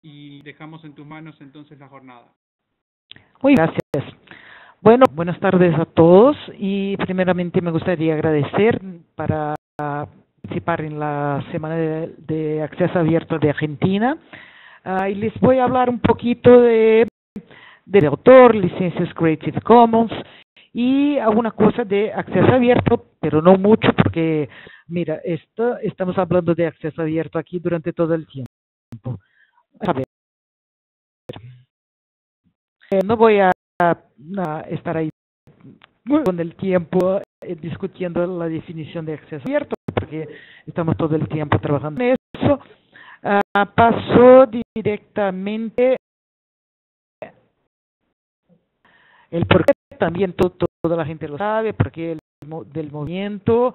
y dejamos en tus manos entonces la jornada. Muy gracias. Bueno, buenas tardes a todos y primeramente me gustaría agradecer para participar en la Semana de Acceso Abierto de Argentina. Y les voy a hablar un poquito de autor, licencias Creative Commons y alguna cosa de acceso abierto, pero no mucho porque, mira, estamos hablando de acceso abierto aquí durante todo el tiempo. A ver, no voy a estar ahí con el tiempo discutiendo la definición de acceso abierto, porque estamos todo el tiempo trabajando en eso. Pasó directamente el porqué, también toda la gente lo sabe, porque del movimiento,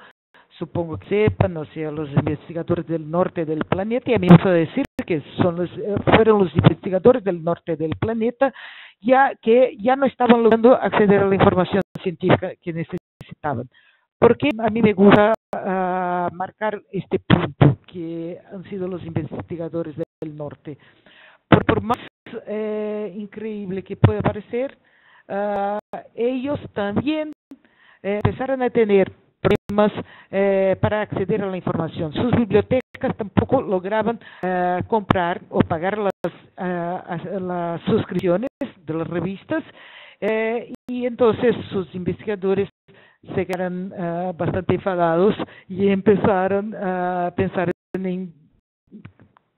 supongo que sepan, o sea, los investigadores del norte del planeta, y a mí me gusta decir que fueron los investigadores del norte del planeta, que ya no estaban logrando acceder a la información científica que necesitaban. Porque a mí me gusta marcar este punto, que han sido los investigadores del norte. Por más increíble que pueda parecer, ellos también empezaron a tener problemas para acceder a la información. Sus bibliotecas tampoco lograban comprar o pagar las suscripciones de las revistas, y entonces sus investigadores se quedaron bastante enfadados y empezaron a pensar en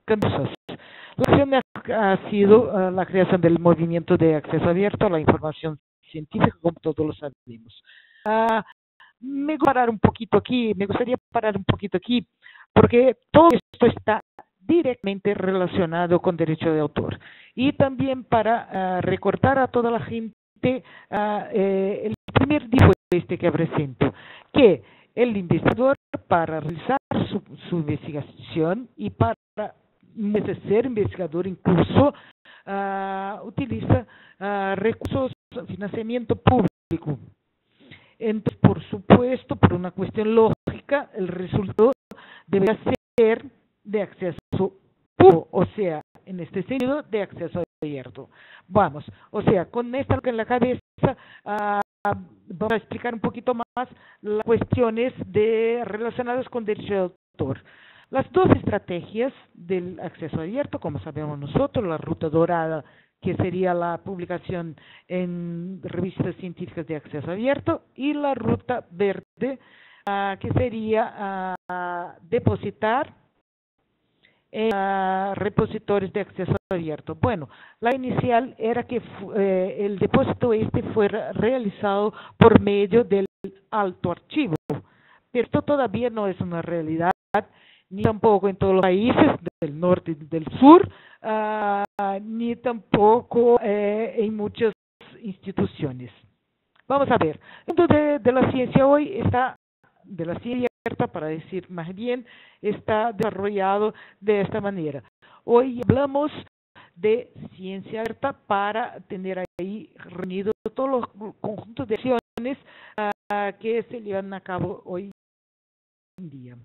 cambios. La acción ha sido la creación del movimiento de acceso abierto a la información científica, como todos lo sabemos. Me gustaría parar un poquito aquí, porque todo esto está directamente relacionado con derecho de autor. Y también para recordar a toda la gente el primer dijo que presento, que el investigador, para realizar su investigación y para ser investigador incluso, utiliza recursos, financiamiento público. Entonces, por supuesto, por una cuestión lógica, el resultado debe ser de acceso público, o sea, en este sentido, de acceso abierto. Vamos, o sea, con esto en la cabeza, vamos a explicar un poquito más las cuestiones relacionadas con derecho de autor. Las dos estrategias del acceso abierto, como sabemos nosotros, la ruta dorada, que sería la publicación en revistas científicas de acceso abierto, y la ruta verde, que sería depositar en repositorios de acceso abierto. Bueno, la inicial era que el depósito fuera realizado por medio del alto archivo, pero esto todavía no es una realidad, ni tampoco en todos los países del norte y del sur, ni tampoco en muchas instituciones. Vamos a ver, entonces de la ciencia hoy está, de la ciencia abierta, para decir más bien, está desarrollado de esta manera. Hoy hablamos de ciencia abierta para tener ahí reunidos todos los conjuntos de acciones que se llevan a cabo hoy en día.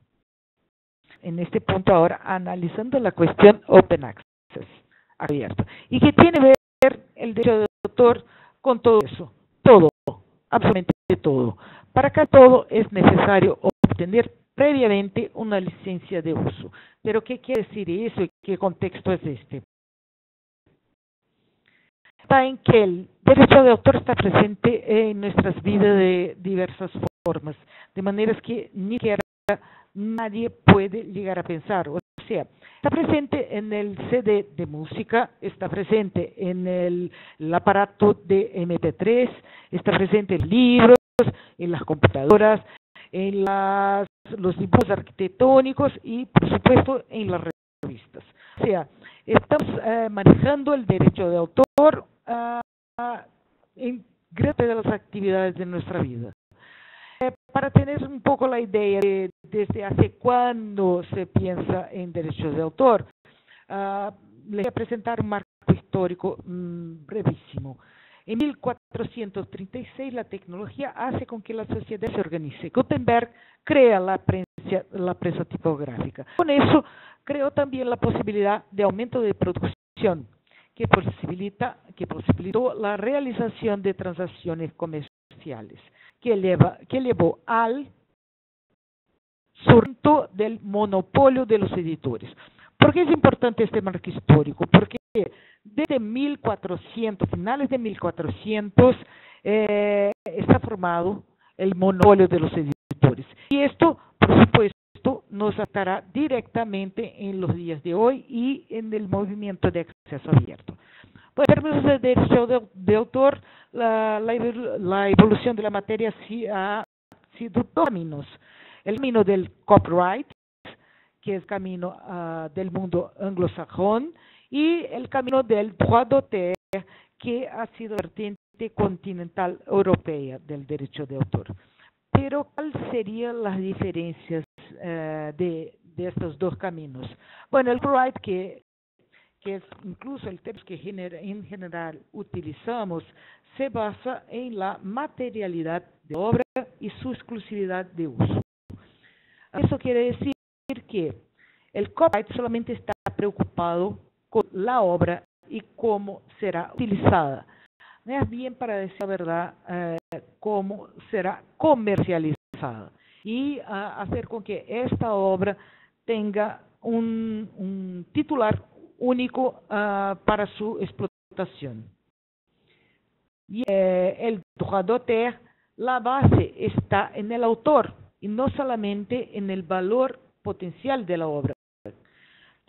En este punto ahora, analizando la cuestión Open Access, abierto. ¿Y qué tiene que ver el derecho de autor con todo eso? Todo, absolutamente todo. Para que todo es necesario obtener previamente una licencia de uso. ¿Pero qué quiere decir eso y qué contexto es este? Está en que el derecho de autor está presente en nuestras vidas de diversas formas, de maneras que ni siquiera nadie puede llegar a pensar. O sea, está presente en el CD de música, está presente en el aparato de MP3, está presente en libros, en las computadoras, en los dibujos arquitectónicos y, por supuesto, en las revistas. O sea, estamos manejando el derecho de autor en gran parte de las actividades de nuestra vida. Para tener un poco la idea de desde hace cuándo se piensa en derechos de autor, les voy a presentar un marco histórico brevísimo. En 1436 la tecnología hace con que la sociedad se organice. Gutenberg crea la prensa tipográfica. Con eso creó también la posibilidad de aumento de producción que posibilitó la realización de transacciones comerciales, que llevó al surgimiento del monopolio de los editores. ¿Por qué es importante este marco histórico? Porque desde 1400, finales de 1400, está formado el monopolio de los editores. Y esto, por supuesto, nos afectará directamente en los días de hoy y en el movimiento de acceso abierto. Pues, en términos de derecho de autor, la evolución de la materia ha sido dos caminos. El camino del copyright, que es el camino del mundo anglosajón, y el camino del droit d'auteur, que ha sido vertiente continental europea del derecho de autor. Pero, ¿cuáles serían las diferencias de estos dos caminos? Bueno, el copyright, que es incluso el término que en general utilizamos, se basa en la materialidad de la obra y su exclusividad de uso. Eso quiere decir que el copyright solamente está preocupado con la obra y cómo será utilizada. Es bien, para decir la verdad, cómo será comercializada y hacer con que esta obra tenga un titular único para su explotación. Y el droit d'auteur, la base está en el autor y no solamente en el valor potencial de la obra.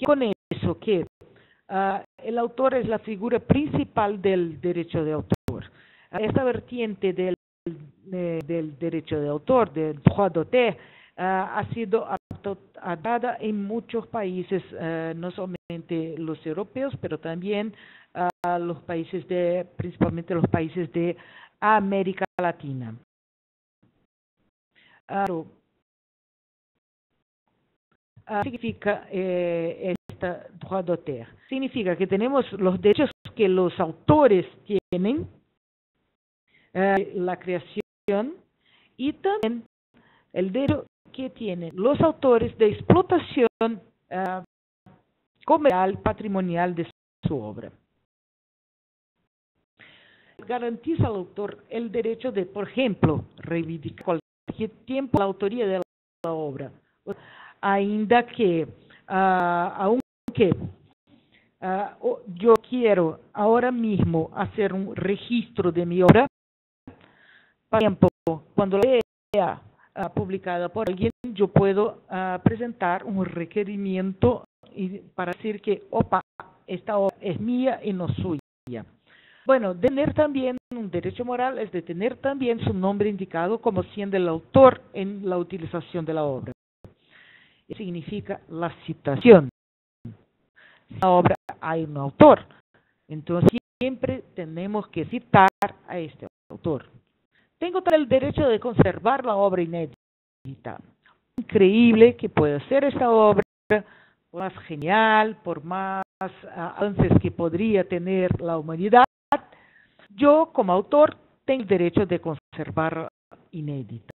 Con eso que el autor es la figura principal del derecho de autor. Esta vertiente del derecho de autor, del droit d'auteur, ha sido adaptada en muchos países, no solamente los europeos, pero también los países principalmente los países de América Latina. Significa esta droit d'auteur? Significa que tenemos los derechos que los autores tienen, la creación, y también el derecho que tienen los autores de explotación comercial, patrimonial de su obra. Garantiza al autor el derecho de, por ejemplo, reivindicar cualquier tiempo la autoría de la obra, ainda que, aunque yo quiero ahora mismo hacer un registro de mi obra, por ejemplo, cuando la vea publicada por alguien, yo puedo presentar un requerimiento para decir que, esta obra es mía y no suya. Bueno, de tener también un derecho moral es de tener también su nombre indicado como siendo el autor en la utilización de la obra. Significa la citación. En la obra hay un autor, entonces siempre tenemos que citar a este autor. Tengo también el derecho de conservar la obra inédita. Increíble que pueda ser esta obra, por más genial, por más avances que podría tener la humanidad, yo como autor tengo el derecho de conservarla inédita.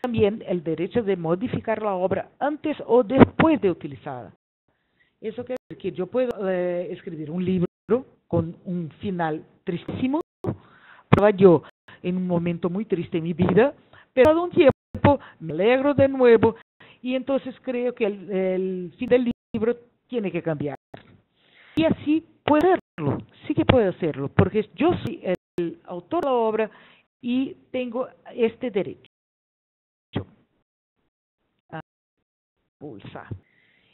También el derecho de modificar la obra antes o después de utilizada. Eso quiere decir que yo puedo escribir un libro con un final tristísimo, pero yo en un momento muy triste en mi vida, pero a un tiempo me alegro de nuevo y entonces creo que el fin del libro tiene que cambiar. Y así puedo hacerlo, sí que puedo hacerlo, porque yo soy el autor de la obra y tengo este derecho.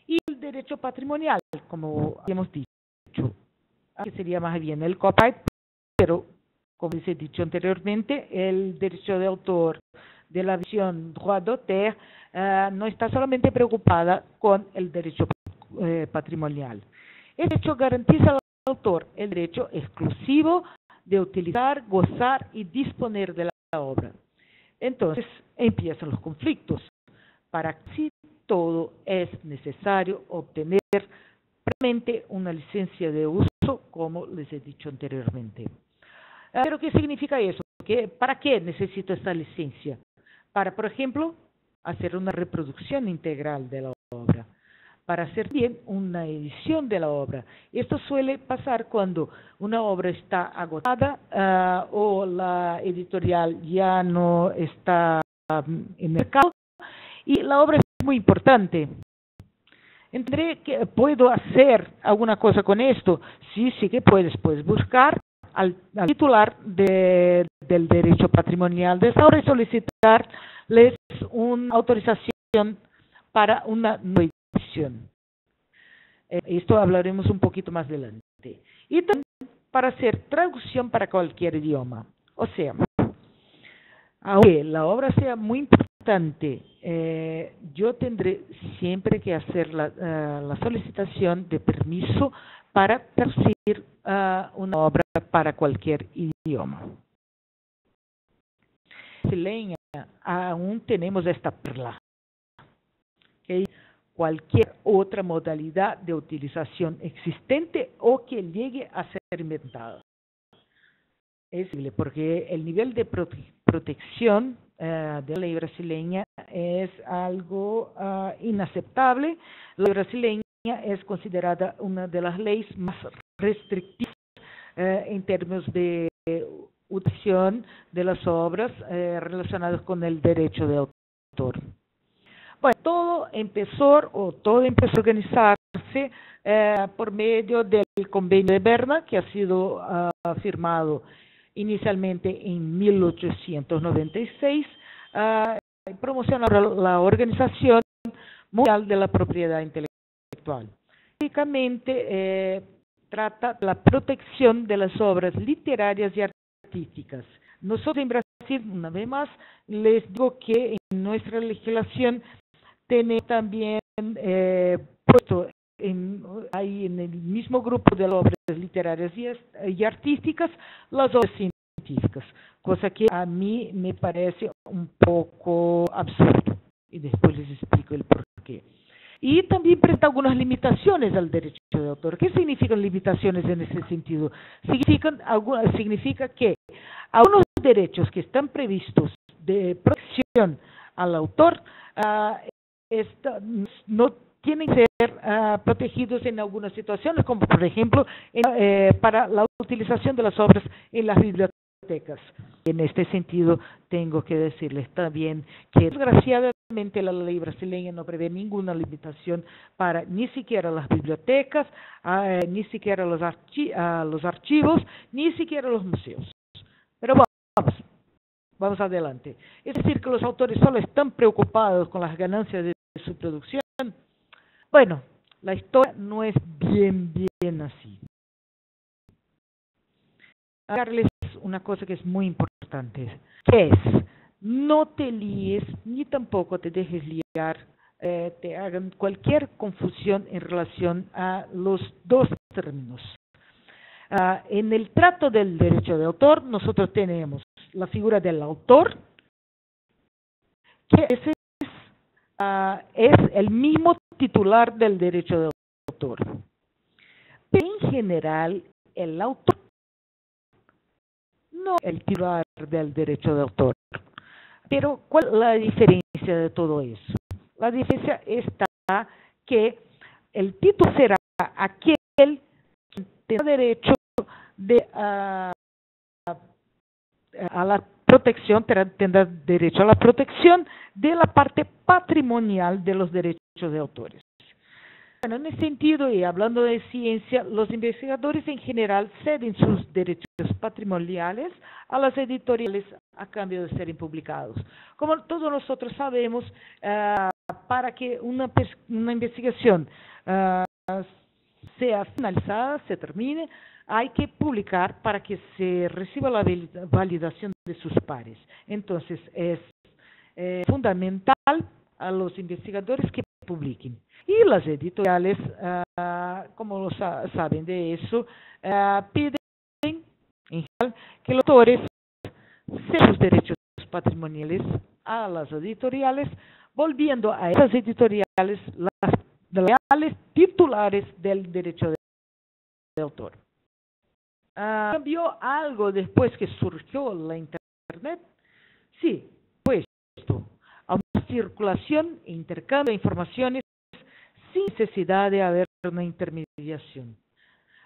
Y el derecho patrimonial, como hemos dicho, que sería más bien el copyright, pero como les he dicho anteriormente, el derecho de autor de la visión droit d'auteur no está solamente preocupada con el derecho patrimonial. El derecho garantiza al autor el derecho exclusivo de utilizar, gozar y disponer de la obra. Entonces empiezan los conflictos. Para que todo es necesario obtener previamente una licencia de uso, como les he dicho anteriormente. ¿Pero qué significa eso? ¿Para qué necesito esta licencia? Para, por ejemplo, hacer una reproducción integral de la obra, para hacer bien una edición de la obra. Esto suele pasar cuando una obra está agotada o la editorial ya no está en el mercado y la obra es muy importante. ¿Entenderé que puedo hacer alguna cosa con esto? Sí, sí que puedes. Puedes buscar al titular del derecho patrimonial de esta obra y solicitarles una autorización para una nueva edición. Esto hablaremos un poquito más adelante. Y también para hacer traducción para cualquier idioma. O sea, aunque la obra sea muy importante, yo tendré siempre que hacer la solicitación de permiso para traducir una obra para cualquier idioma. En brasileña aún tenemos esta perla, que cualquier otra modalidad de utilización existente o que llegue a ser inventada. Es posible porque el nivel de protección de la ley brasileña es algo inaceptable. La ley brasileña es considerada una de las leyes más restrictivas en términos de utilización de las obras relacionadas con el derecho de autor. Bueno, todo empezó a organizarse por medio del Convenio de Berna, que ha sido firmado inicialmente en 1896, promocionando la Organización Mundial de la Propiedad Intelectual. Básicamente trata la protección de las obras literarias y artísticas. Nosotros en Brasil, una vez más, les digo que en nuestra legislación tenemos también puesto ahí en el mismo grupo de las obras literarias y artísticas las obras científicas, cosa que a mí me parece un poco absurdo y después les explico el porqué. Y también presenta algunas limitaciones al derecho de autor. ¿Qué significan limitaciones en ese sentido? Significa que algunos derechos que están previstos de protección al autor no tienen que ser protegidos en algunas situaciones, como por ejemplo para la utilización de las obras en las bibliotecas. En este sentido, tengo que decirles también que desgraciadamente la ley brasileña no prevé ninguna limitación para ni siquiera las bibliotecas, ni siquiera los archivos, ni siquiera los museos. Pero vamos adelante. Es decir, que los autores solo están preocupados con las ganancias de su producción. Bueno, la historia no es bien así. Darles una cosa que es muy importante, que es, no te líes, ni tampoco te dejes liar, te hagan cualquier confusión en relación a los dos términos. En el trato del derecho de autor, nosotros tenemos la figura del autor, que es el mismo titular del derecho de autor. Pero en general, el autor no es el titular del derecho de autor. Pero, ¿cuál es la diferencia de todo eso? La diferencia está que el título será aquel que tendrá derecho a la protección, tendrá derecho a la protección de la parte patrimonial de los derechos de autores. Bueno, en ese sentido, y hablando de ciencia, los investigadores en general ceden sus derechos patrimoniales a las editoriales a cambio de ser publicados. Como todos nosotros sabemos, para que una investigación sea finalizada, se termine, hay que publicar para que se reciba la validación de sus pares. Entonces, es fundamental a los investigadores que publiquen. Y las editoriales, como saben de eso, piden en general que los autores cedan sus derechos patrimoniales a las editoriales, volviendo a esas editoriales las reales titulares del derecho de autor. ¿Cambió algo después que surgió la Internet? Sí, pues esto. A una circulación e intercambio de informaciones sin necesidad de haber una intermediación.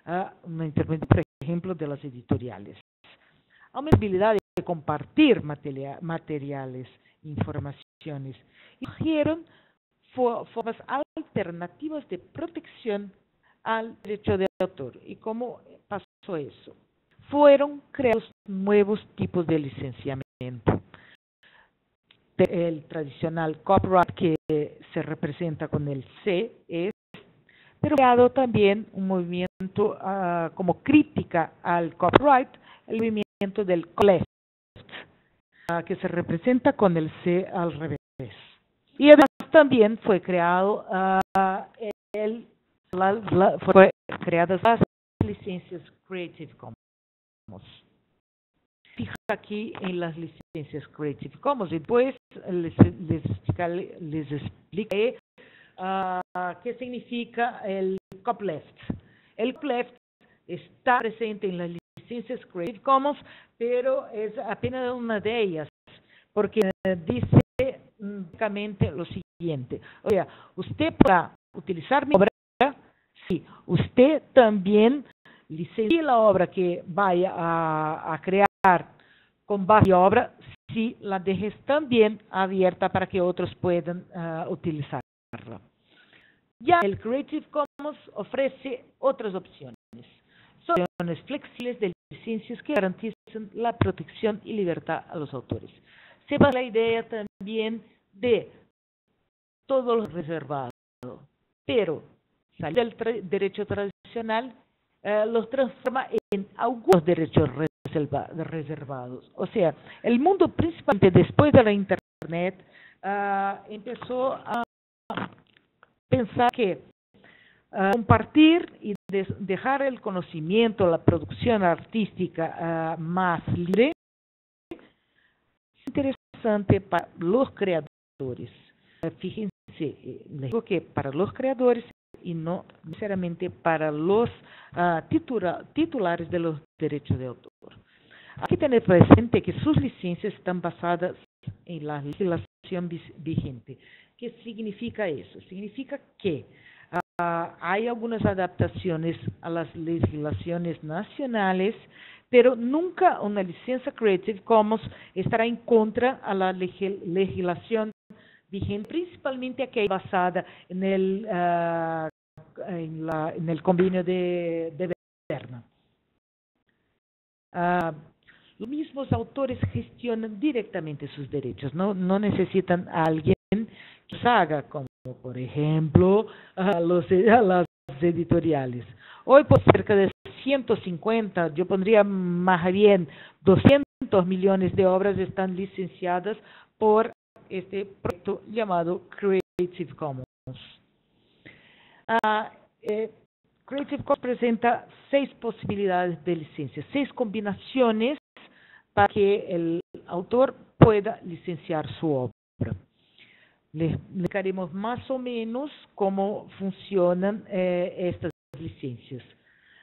Por ejemplo, de las editoriales. Aumentabilidad de compartir materiales, informaciones. Y surgieron formas alternativas de protección al derecho de autor. ¿Y cómo pasó eso? Fueron creados nuevos tipos de licenciamiento. El tradicional copyright que se representa con el C pero creado también un movimiento como crítica al copyright, el movimiento del copyleft, que se representa con el C al revés. Y además también fue creado fue creadas las licencias Creative Commons. Fija aquí en las licencias Creative Commons y después les explicaré qué significa el copyleft. El copyleft está presente en las licencias Creative Commons, pero es apenas una de ellas, porque dice básicamente lo siguiente. O sea, usted podrá utilizar mi obra si usted también licencia la obra que vaya a crear con base en obra, si la dejes también abierta para que otros puedan utilizarla. Ya el Creative Commons ofrece otras opciones. Son opciones flexibles de licencias que garantizan la protección y libertad a los autores. Se basa la idea también de todo lo reservado, pero salir del derecho tradicional los transforma en algunos derechos reservados. O sea, el mundo principalmente después de la Internet empezó a pensar que compartir y dejar el conocimiento, la producción artística más libre es interesante para los creadores. Fíjense, les digo que para los creadores y no necesariamente para los titulares de los derechos de autor. Hay que tener presente que sus licencias están basadas en la legislación vigente. ¿Qué significa eso? Significa que hay algunas adaptaciones a las legislaciones nacionales, pero nunca una licencia Creative Commons estará en contra a la legislación vigente, principalmente aquella basada en el convenio de Berna. Los mismos autores gestionan directamente sus derechos, no necesitan a alguien que los haga, como por ejemplo las editoriales. Hoy por cerca de 150, yo pondría más bien 200 millones de obras están licenciadas por este proyecto llamado Creative Commons. Creative Commons presenta 6 posibilidades de licencia, 6 combinaciones para que el autor pueda licenciar su obra. Les explicaremos más o menos cómo funcionan estas licencias.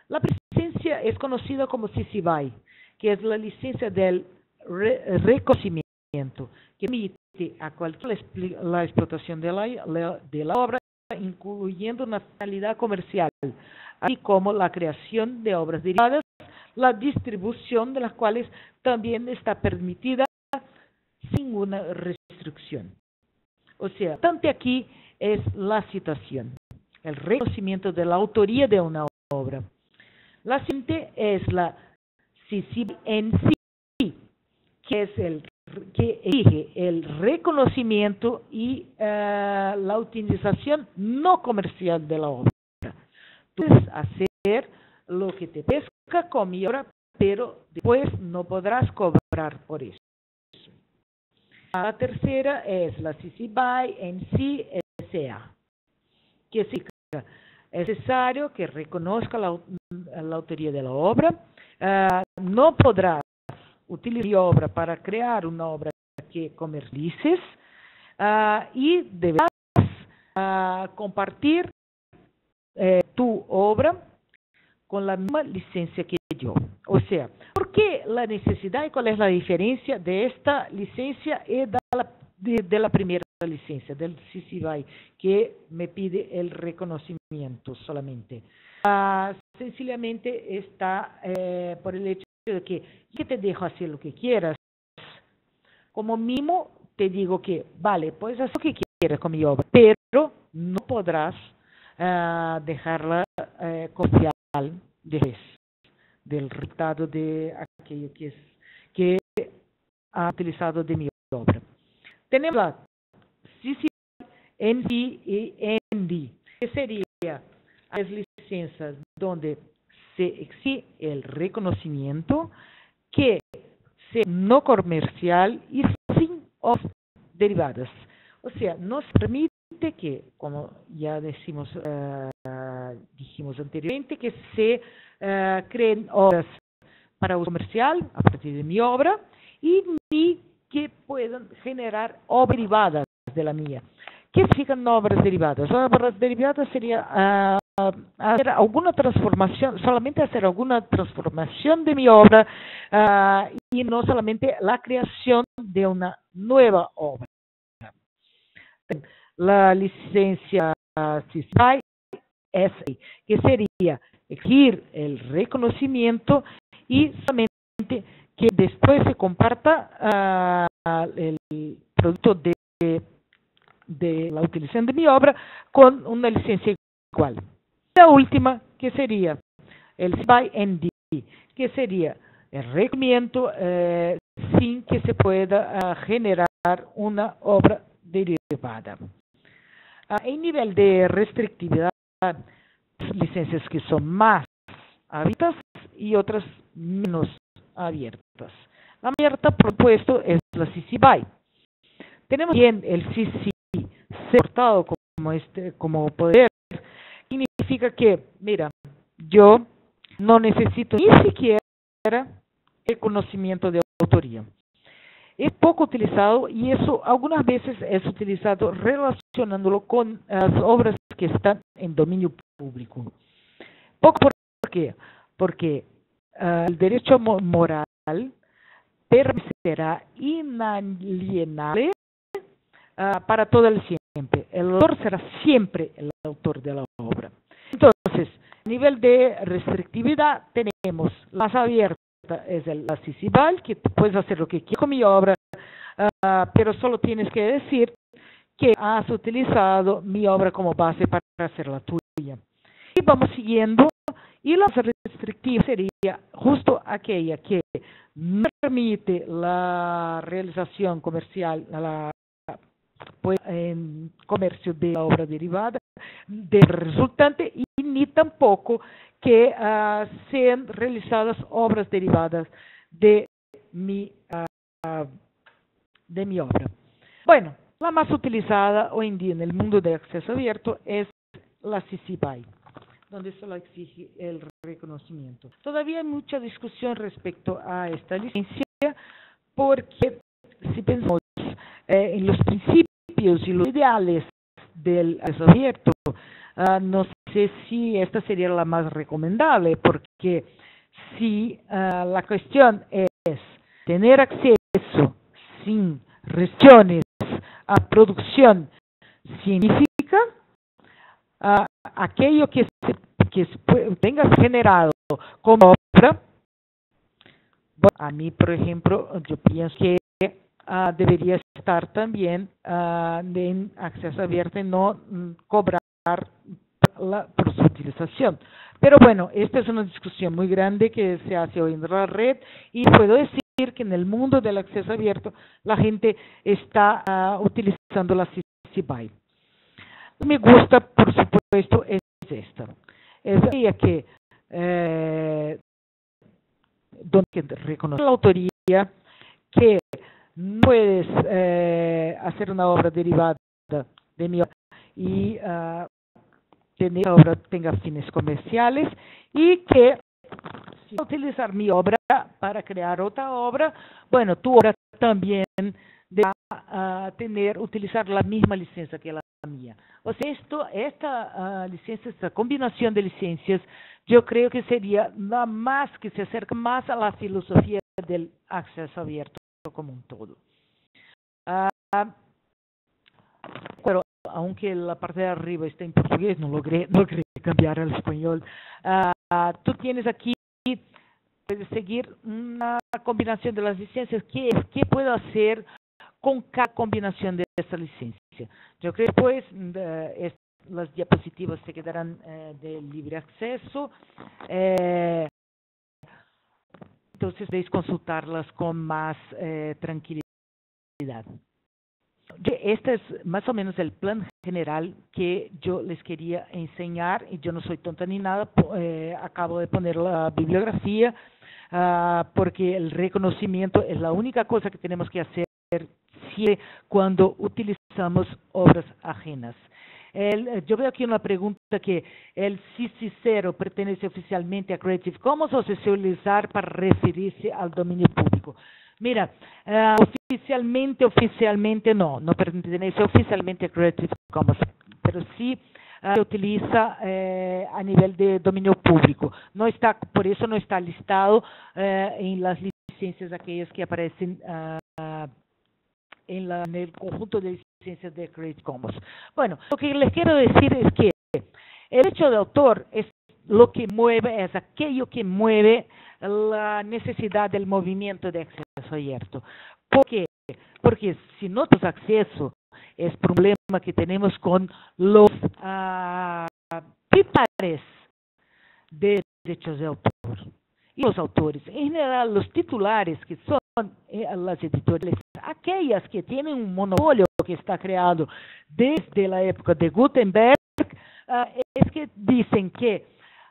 La licencia es conocida como CC BY, que es la licencia del reconocimiento, que permite a cualquier la explotación de la obra, incluyendo una finalidad comercial, así como la creación de obras derivadas, la distribución de las cuales también está permitida sin ninguna restricción. O sea, tanto aquí es la situación, el reconocimiento de la autoría de una obra. La siguiente es la CC-BY, que es que exige el reconocimiento y la utilización no comercial de la obra. Tú puedes hacer lo que te pesca con mi obra, pero después no podrás cobrar por eso. La tercera es la CC BY NC-SA, que significa es necesario que reconozca la autoría de la obra, no podrás utilizar mi obra para crear una obra que comercialices y deberás compartir tu obra con la misma licencia que yo. O sea, ¿por qué la necesidad y cuál es la diferencia de esta licencia y de la primera licencia del CC BY que me pide el reconocimiento solamente. Sencillamente está por el hecho de que te dejo hacer lo que quieras. Como mínimo te digo que, vale, puedes hacer lo que quieras con mi obra, pero no podrás dejarla confiar después del resultado de aquello que ha utilizado de mi obra. Tenemos la CC, ND y ND, que sería las licencias donde se exige el reconocimiento, que sea no comercial y sin obras derivadas. O sea, nos permite que, como ya dijimos anteriormente, que se creen obras para uso comercial a partir de mi obra y que puedan generar obras derivadas de la mía. ¿Qué significan obras derivadas? Obras derivadas sería hacer alguna transformación, solamente hacer alguna transformación de mi obra y no solamente la creación de una nueva obra. La licencia CC BY, que sería exigir el reconocimiento y solamente que después se comparta el producto de la utilización de mi obra con una licencia igual. La última, que sería el CC BY, que sería el reconocimiento sin que se pueda generar una obra derivada. En nivel de restrictividad, licencias que son más abiertas y otras menos abiertas. La abierta, por supuesto, es la CC BY. Tenemos bien el CC portado como poder. Significa que, mira, yo no necesito ni siquiera el conocimiento de autoría. Es poco utilizado y eso algunas veces es utilizado relacionándolo con las obras que están en dominio público. Poco, ¿por qué? Porque el derecho moral permanecerá inalienable para todo el siempre. El autor será siempre el autor de la obra. Entonces, a nivel de restrictividad tenemos las abiertas. Es la CC BY, que puedes hacer lo que quieras con mi obra, pero solo tienes que decir que has utilizado mi obra como base para hacer la tuya. Y vamos siguiendo, y la restrictiva sería justo aquella que no permite la realización comercial, en comercio de la obra derivada del resultante y ni tampoco que sean realizadas obras derivadas de mi obra. Bueno, la más utilizada hoy en día en el mundo de acceso abierto es la CC BY, donde solo exige el reconocimiento. Todavía hay mucha discusión respecto a esta licencia, porque si pensamos en los principios y los ideales del acceso abierto, no sé si esta sería la más recomendable, porque si la cuestión es tener acceso sin restricciones a producción científica, aquello que tengas generado como obra, bueno, a mí, por ejemplo, yo pienso que debería estar también en acceso abierto y no cobrar por su utilización. Pero bueno, esta es una discusión muy grande que se hace hoy en la red y puedo decir que en el mundo del acceso abierto la gente está utilizando la CC BY. Me gusta, por supuesto, es esta. Es aquella que donde reconoce la autoría, que no puedes hacer una obra derivada de mi obra y tener la obra tenga fines comerciales, y que si utilizar mi obra para crear otra obra, bueno, tu obra también debe utilizar la misma licencia que la mía. O sea, esta licencia, esta combinación de licencias, yo creo que sería la más que se acerca más a la filosofía del acceso abierto como un todo. aunque la parte de arriba está en portugués, no logré cambiar al español. Tú tienes aquí, puedes seguir una combinación de las licencias. ¿Qué puedo hacer con cada combinación de esta licencia? Yo creo que pues las diapositivas se quedarán de libre acceso. Entonces podéis consultarlas con más tranquilidad. Este es más o menos el plan general que yo les quería enseñar, y yo no soy tonta ni nada, acabo de poner la bibliografía, porque el reconocimiento es la única cosa que tenemos que hacer siempre cuando utilizamos obras ajenas. Yo veo aquí una pregunta que el CC0 pertenece oficialmente a Creative Commons o se suele usar para referirse al dominio público. Mira, oficialmente no pertenece oficialmente a Creative Commons, pero sí se utiliza a nivel de dominio público. No está, por eso no está listado en las licencias aquellas que aparecen en el conjunto de licencias de Creative Commons. Bueno, lo que les quiero decir es que el derecho de autor es lo que mueve, es aquello que mueve la necesidad del movimiento de acceso abierto. ¿Por qué? Porque si no tenemos acceso, es problema que tenemos con los titulares de derechos de autor y los autores. En general, los titulares, que son las editoriales, aquellas que tienen un monopolio que está creado desde la época de Gutenberg, es que dicen que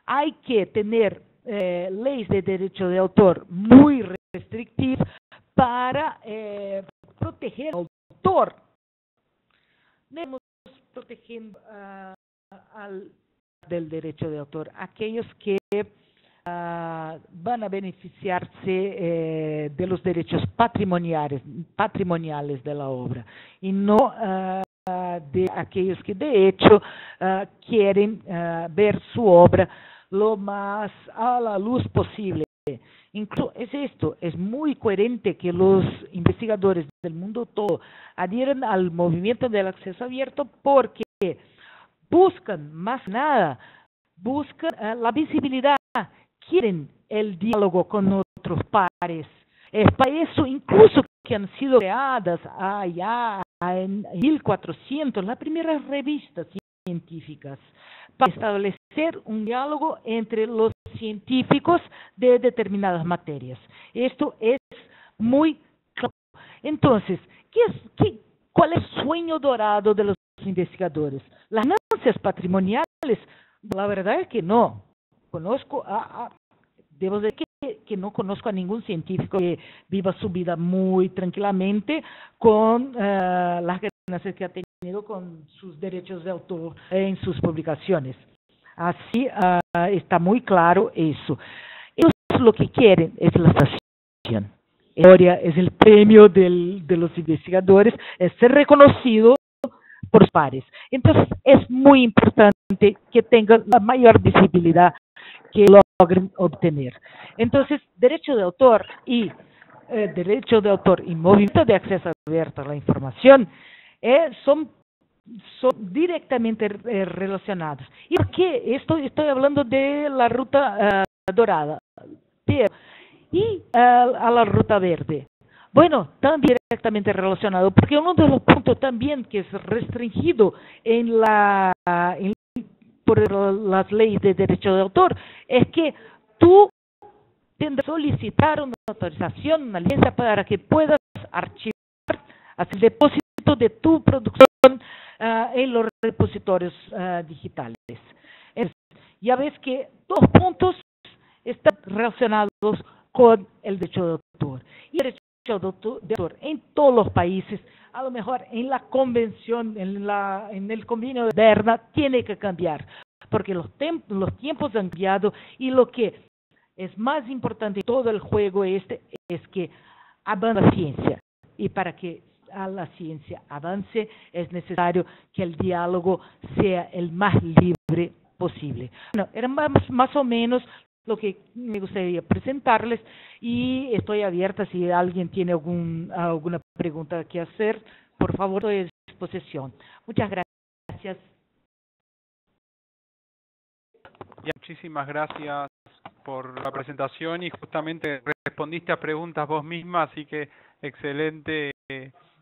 hay que tener leyes de derecho de autor muy restrictivas para proteger al autor. Debemos protegiendo del derecho de autor aquellos que van a beneficiarse de los derechos patrimoniales de la obra, y no de aquellos que de hecho quieren ver su obra lo más a la luz posible. Incluso es muy coherente que los investigadores del mundo todo adhieran al movimiento del acceso abierto, porque buscan más nada, buscan la visibilidad, quieren el diálogo con otros pares. Es para eso incluso que han sido creadas allá en 1400 las primeras revistas científicas, para establecer un diálogo entre los científicos de determinadas materias. Esto es muy claro. Entonces, ¿cuál es el sueño dorado de los investigadores? Las ganancias patrimoniales, la verdad es que no. Debo decir que no conozco a ningún científico que viva su vida muy tranquilamente con las ganancias que ha tenido con sus derechos de autor en sus publicaciones. Así está muy claro eso. Ellos lo que quieren es la fascinación. La historia es el premio de los investigadores, es ser reconocido por sus pares. Entonces, es muy importante que tengan la mayor visibilidad que logren obtener. Entonces, derecho de autor y movimiento de acceso abierto a la información son directamente relacionados. ¿Y por qué estoy hablando de la ruta dorada y a la ruta verde? Bueno, también directamente relacionado, porque uno de los puntos también que es restringido por las leyes de derecho de autor es que tú tendrás que solicitar una autorización, una licencia, para que puedas archivar, hacer depósito de tu producción en los repositorios digitales. Ya ves que dos puntos están relacionados con el derecho de autor. Y el derecho de autor en todos los países, a lo mejor en la convención, en el convenio de Berna, tiene que cambiar, porque los tiempos han cambiado, y lo que es más importante de todo el juego es que avanza la ciencia, y para que la ciencia avance es necesario que el diálogo sea el más libre posible. Bueno, era más o menos lo que me gustaría presentarles, y estoy abierta si alguien tiene alguna pregunta que hacer. Por favor, estoy a disposición. Muchas gracias. Gracias. Muchísimas gracias por la presentación y justamente respondiste a preguntas vos misma, así que excelente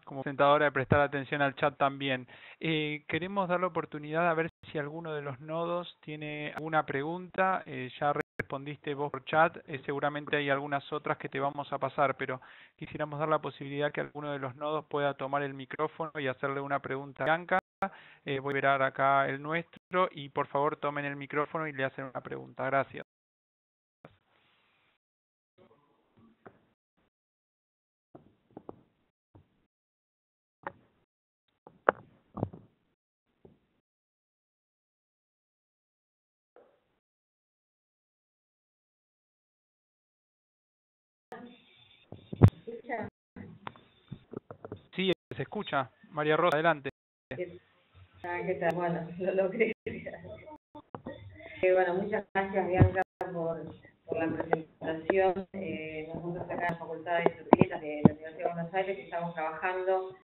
como presentadora de prestar atención al chat también. Queremos dar la oportunidad a ver si alguno de los nodos tiene alguna pregunta. Ya respondiste vos por chat, seguramente hay algunas otras que te vamos a pasar, pero quisiéramos dar la posibilidad que alguno de los nodos pueda tomar el micrófono y hacerle una pregunta a Bianca. Voy a ver acá el nuestro y por favor tomen el micrófono y le hacen una pregunta. Gracias. Sí, se escucha. María Rosa, adelante. ¿Qué tal? Bueno, lo logré. Bueno, muchas gracias, Bianca, por la presentación. Nosotros acá en la Facultad de Ciencias de la Universidad de Buenos Aires estamos trabajando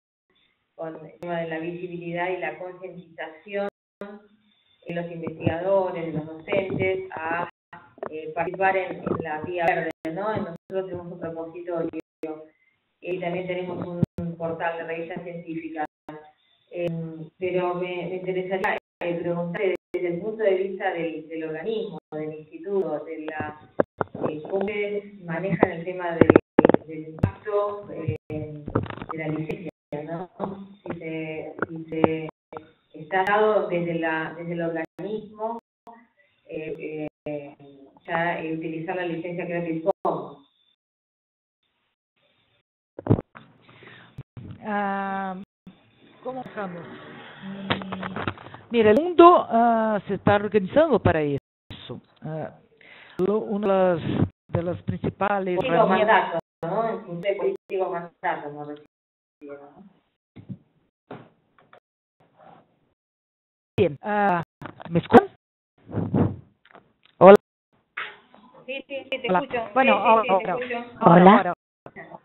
con el tema de la visibilidad y la concientización de los investigadores, de los docentes, a participar en la Vía Verde, ¿no? Nosotros tenemos un propósito y también tenemos un portal de revistas científicas. Pero me interesaría preguntar desde el punto de vista del organismo, del instituto, cómo ustedes manejan el tema del impacto de la licencia, ¿no? Si se está dado desde el organismo ya utilizar la licencia Creative Commons. ¿Cómo estamos? Mira, el mundo se está organizando para eso. Una de las principales mandato, ¿no? En función de político mandato, no refiero, ¿no? Bien, ¿me escuchan? Hola. Sí, te Hola. escucho. Bueno, sí, te escucho.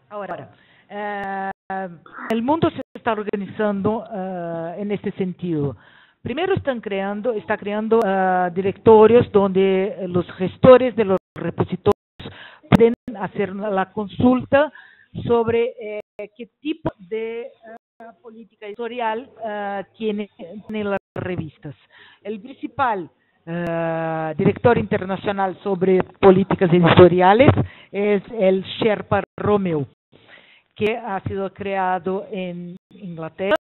Ahora. El mundo se está organizando en este sentido. Primero está creando directorios donde los gestores de los repositorios pueden hacer la consulta sobre qué tipo de política editorial tienen las revistas. El principal director internacional sobre políticas editoriales es el Sherpa Romeu, que ha sido creado en Inglaterra,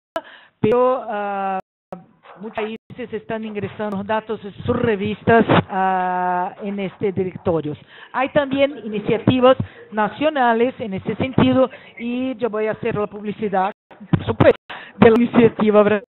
pero muchos países están ingresando datos de sus revistas en este directorio. Hay también iniciativas nacionales en ese sentido y yo voy a hacer la publicidad, por supuesto, de la iniciativa brasileña.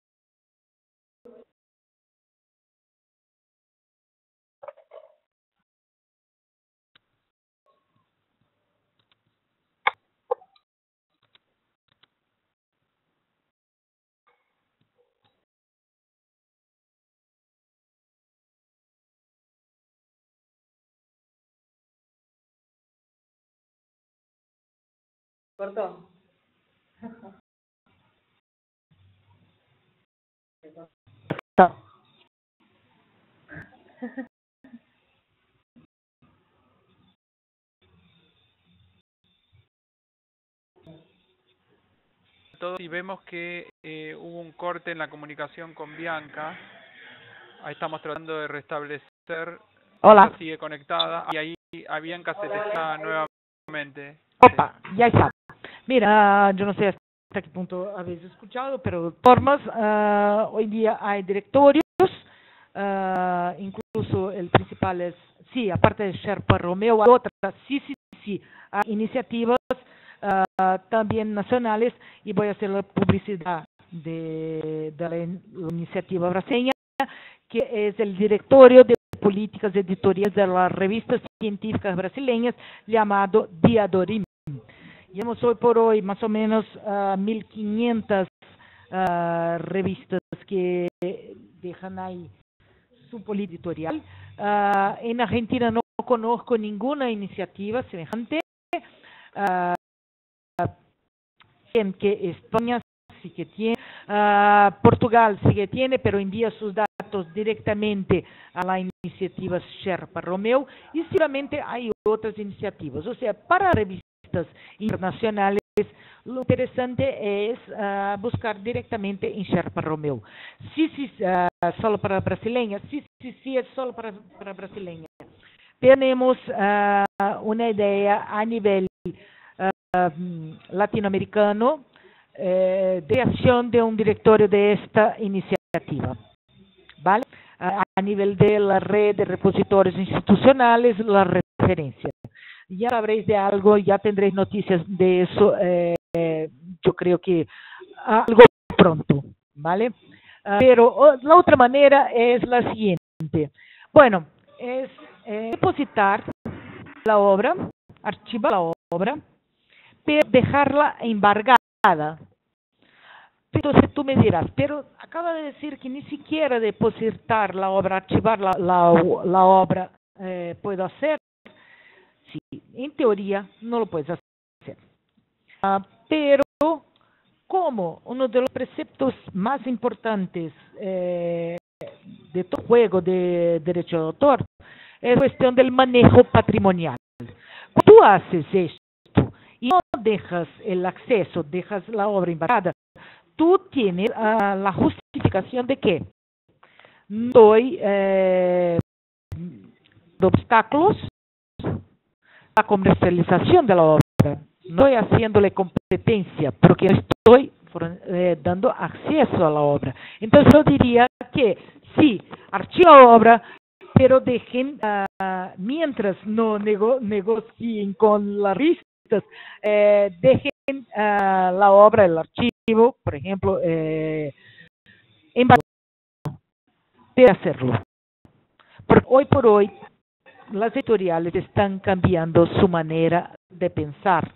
¿Cortó? Todos y vemos que hubo un corte en la comunicación con Bianca. Ahí estamos tratando de restablecer. Hola. Ella sigue conectada y ahí a Bianca se te está nuevamente. Opa, ya está. Mira, yo no sé hasta qué punto habéis escuchado, pero de formas, hoy día hay directorios, incluso el principal es, sí, aparte de Sherpa Romeu, hay otras, sí, hay iniciativas también nacionales, y voy a hacer la publicidad de la iniciativa brasileña, que es el directorio de políticas editoriales de las revistas científicas brasileñas, llamado Diadorim. Llevamos hoy por hoy más o menos 1.500 revistas que dejan ahí su política editorial. En Argentina no conozco ninguna iniciativa semejante. En que España sí que tiene, Portugal sí que tiene, pero envía sus datos directamente a la iniciativa Sherpa Romeu, y seguramente hay otras iniciativas. O sea, para revistas internacionales, lo interesante es buscar directamente en Sherpa Romeu. Sí, solo para brasileña, sí, es solo para brasileña. Tenemos una idea a nivel latinoamericano de creación de un directorio de esta iniciativa, ¿vale? A nivel de la red de repositorios institucionales, la referencia. Ya sabréis de algo, ya tendréis noticias de eso, yo creo que algo pronto, ¿vale? Pero la otra manera es la siguiente. Bueno, es depositar la obra, archivar la obra, pero dejarla embargada. Entonces tú me dirás, pero acaba de decir que ni siquiera depositar la obra, archivar la obra puedo hacer. Sí, en teoría no lo puedes hacer. Pero como uno de los preceptos más importantes de todo juego de derecho de autor es cuestión del manejo patrimonial. Cuando tú haces esto y no dejas el acceso, dejas la obra embargada, tú tienes la justificación de que no doy obstáculos a la comercialización de la obra. No estoy haciéndole competencia porque no estoy dando acceso a la obra. Entonces yo diría que sí, archiva la obra, pero dejen, mientras no negocien con las revistas, dejen la obra, el archivo, por ejemplo, embargado de hacerlo. Porque hoy por hoy las editoriales están cambiando su manera de pensar.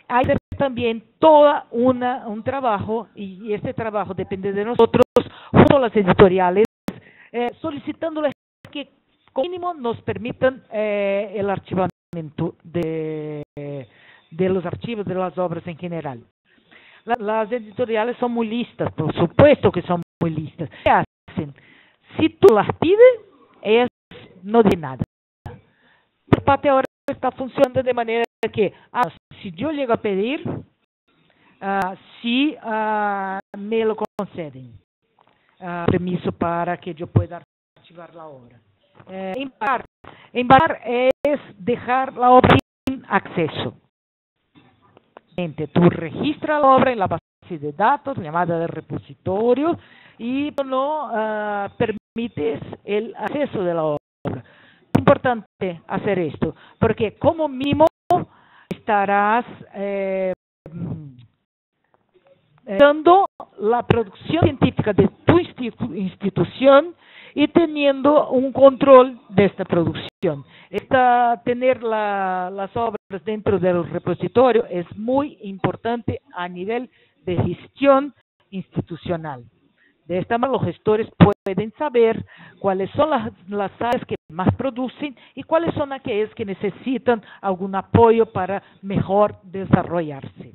Hay también todo un trabajo, y este trabajo depende de nosotros, junto a las editoriales, solicitándoles que como mínimo nos permitan el archivamiento de los archivos de las obras en general. Las editoriales son muy listas, por supuesto que son muy listas. ¿Qué hacen? Si tú las pides, ellas no dicen nada. Por parte ahora está funcionando de manera que, si yo llego a pedir, sí me lo conceden, permiso para que yo pueda archivar la obra. Embargar es dejar la obra sin acceso. Tú registras la obra en la base de datos, llamada de repositorio, y no permites el acceso de la obra. Es importante hacer esto, porque como mínimo estarás dando la producción científica de tu institución y teniendo un control de esta producción. Tener las obras dentro del repositorio es muy importante a nivel de gestión institucional. De esta manera los gestores pueden saber cuáles son las áreas que más producen y cuáles son aquellas que necesitan algún apoyo para mejor desarrollarse.